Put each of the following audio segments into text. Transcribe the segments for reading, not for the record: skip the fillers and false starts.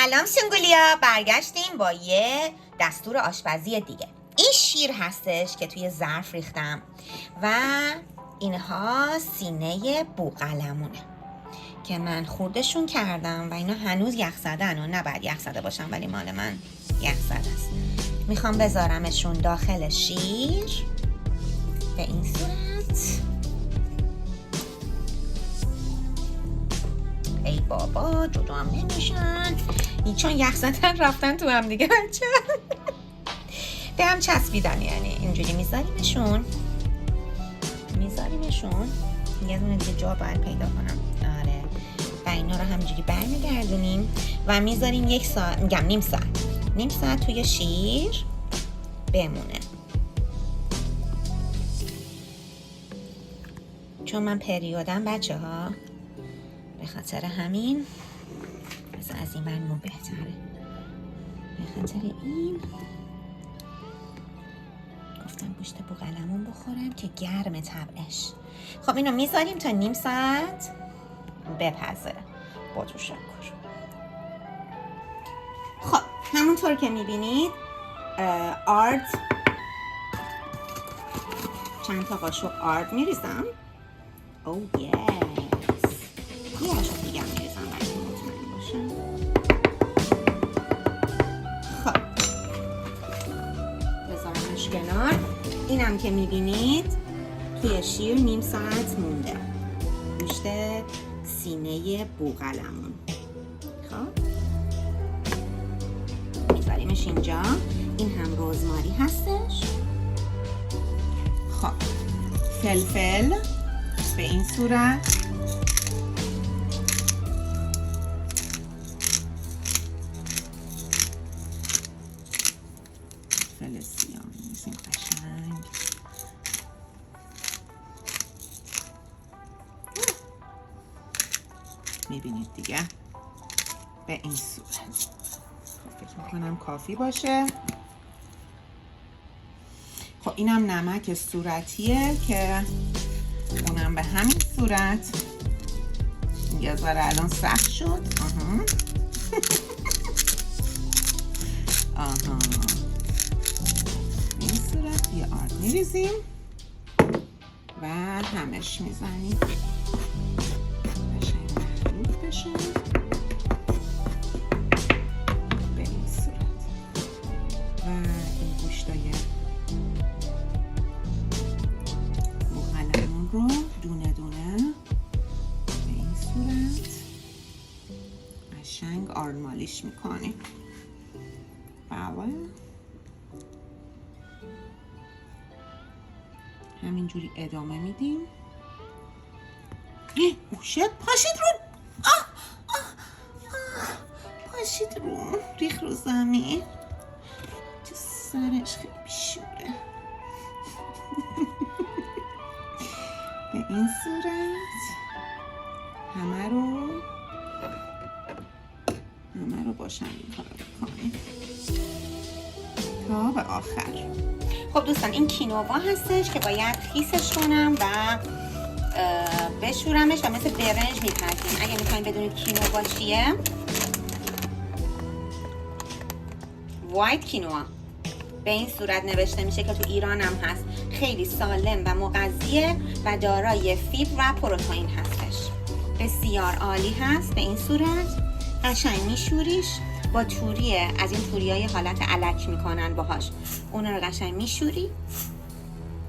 سلام سنگولیا، برگشتیم با یه دستور آشپزی دیگه. این شیر هستش که توی ظرف ریختم و اینها سینه بوقلمونه که من خوردشون کردم و اینا هنوز یخ زدن و نباید یخ زده باشن، ولی مال من یخ زده است. میخوام بذارمشون داخل شیر به این صورت. ای بابا جدا هم نمیشن، چون یخ زدن رفتن تو هم دیگه بچه به هم چسبیدن. یعنی اینجوری میذاریمشون یه دونه دیگه جا باید پیدا کنم. آره، و اینا رو همینجوری برمیگردونیم و میذاریم نیم ساعت توی شیر بمونه. چون من پریودم بچه ها، به خاطر همین از این برمون بهتره. به خاطر این گفتم گوشت بوقلمون بخورم که گرم طبعش. خب اینو میذاریم تا نیم ساعت بپزه. با تو شکر. خب همونطور که میبینید آرد، چند تا قاشق آرد میریزم. او یس، یه قاشق دیگه هم میریزم برای مطمئن باشم. خب بذارمش کنار. اینم که میبینید توی شیر نیم ساعت مونده، گوشت سینه بوقلمون. خب میذاریمش اینجا. این هم رزماری هستش. خب فلفل به این صورت، فلفل سیاه می‌ریزیم قشنگ. میبینید دیگه به این صورت. خب فکر میکنم کافی باشه. خب اینم نمک صورتیه که اونم به همین صورت. یه ذره الان سخت شد. آها این صورت یه آرد میریزیم و همش میزنیم قشنگ مخلوط بشه به این صورت. و این گوشتای بوقلمون رو دونه دونه به این صورت قشنگ آرمالیش میکنیم. بله همینجوری ادامه میدیم. اوشت پاشید رو، پاشید رو، ریخ رو زمین تو سرش، خیلی بیشوره. به این صورت همه رو باشن این کار بکنیم تا به آخر. خب دوستان این کینوا هستش که باید خیسش کنم و بشورمش و مثل برنج میپزیم. اگه میخواین بدونید کینوا چیه، وایت کینوا به این صورت نوشته میشه که تو ایران هم هست. خیلی سالم و مغذیه و دارای فیبر و پروتئین هستش. بسیار عالی هست. به این صورت قشنگ میشوریش با توریه، از این توریای حالت الک میکنن باهاش. اون رو قشنگ میشوری،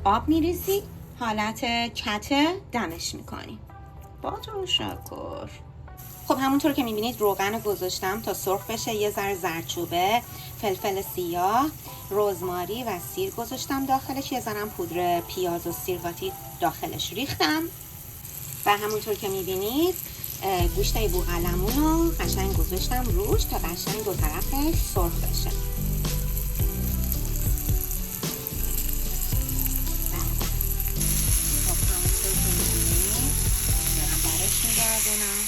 آب میریزی، حالت کته دمش میکنی. با تو شکر. خب همونطور که میبینید روغن رو گذاشتم تا سرخ بشه. یه ذره زردچوبه، فلفل سیاه، رزماری و سیر گذاشتم داخلش. یه ذره پودر پیاز و سیرقاتی داخلش ریختم و همونطور که میبینید گوشت بوقلمون رو قشنگ گذاشتم روش تا قشنگ دو طرفش سرخ بشه. خب همونطور که میبینید دارم برش میگردونم.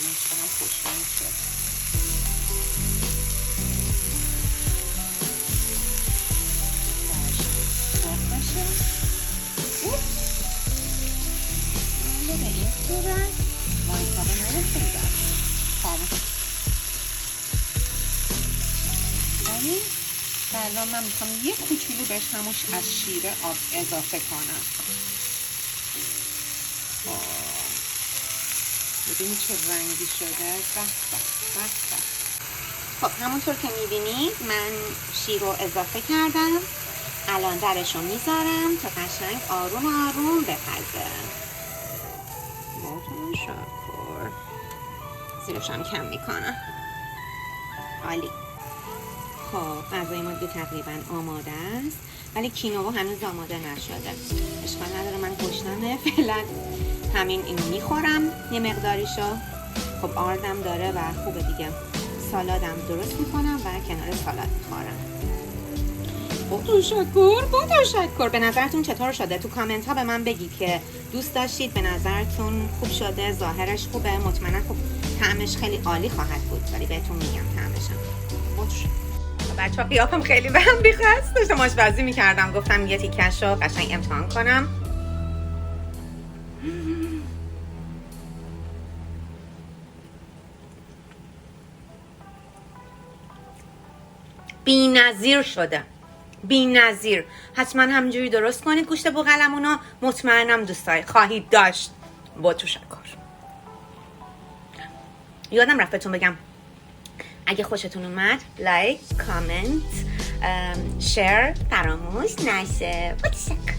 این چقدر خوشمزه شد. سرخ بشه. به این صورت مایتابه نرسیدم. بکنیم و الان من میخوام یه کوچولو بهش هموش از شیر آب اضافه کنم. ببینید چه رنگی شده. خب همونطور که میبینید من شیر رو اضافه کردم. الان درش رو میذارم تا قشنگ آروم آروم بپزه. متشکرم. زیرش هم کم میکنم. عالی. خب غذای ما دیگه تقریبا آماده است، ولی کینوا هنوز آماده نشده. اشکال نداره، من گشنمه فعلا همین اینو میخورم یه مقداریشو. خب آردم داره و خوبه دیگه. سالادم درست میکنم و کنار سالاد میخورم. با تشکر. به نظرتون چطور شده؟ تو کامنت ها به من بگید که دوست داشتید، به نظرتون خوب شده، ظاهرش خوبه. مطمئنا خوب طعمش خیلی عالی خواهد بود، ولی بهتون میگم طعمشم. بچه‌ها قیافم خیلی به هم ریخته است. داشتم آشپزی میکردم، گفتم یه تیکش رو قشنگ امتحان کنم. بی‌نظیر شده، بی‌نظیر. حتما همینجوری درست کنید گوشت بوقلمونو، مطمئنم دوستای خواهید داشت. با تشکر. یادم رفت بهتون بگم اگه خوشتون اومد لایک، کامنت، شیر فراموش نشه. با تشکر.